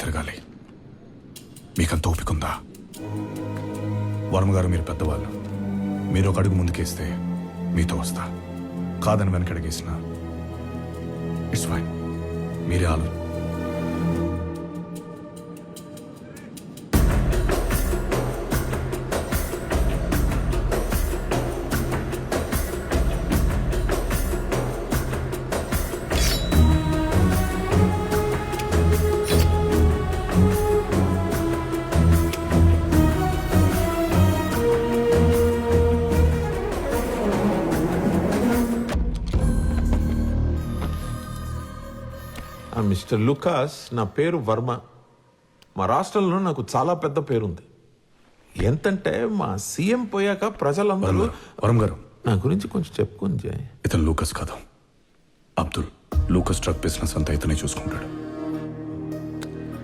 తిరగాలి. మీకంత ఓపికందా? వర్మ గారు, మీరు పెద్దవాళ్ళు. మీరు ఒక అడుగు ముందుకేస్తే మీతో వస్తా. కాదని వెనకడిగేసిన ఇట్స్ ఫైన్. మీరే ఆలోచన. మిస్టర్ లూకాస్, నా పేరు వర్మ. మా రాష్ట్రంలో నాకు చాలా పెద్ద పేరుంది. ఎంతంటే మా సీఎం పోయాక ప్రజలందరూ వరం గారు, నా గురించి కొంచెం చెప్పుకొని. ఇతను లూకస్ కాదు, అబ్దుల్. లూకస్ ట్రక్ బిజినెస్ అంతా ఇతనే చూసుకుంటాడు.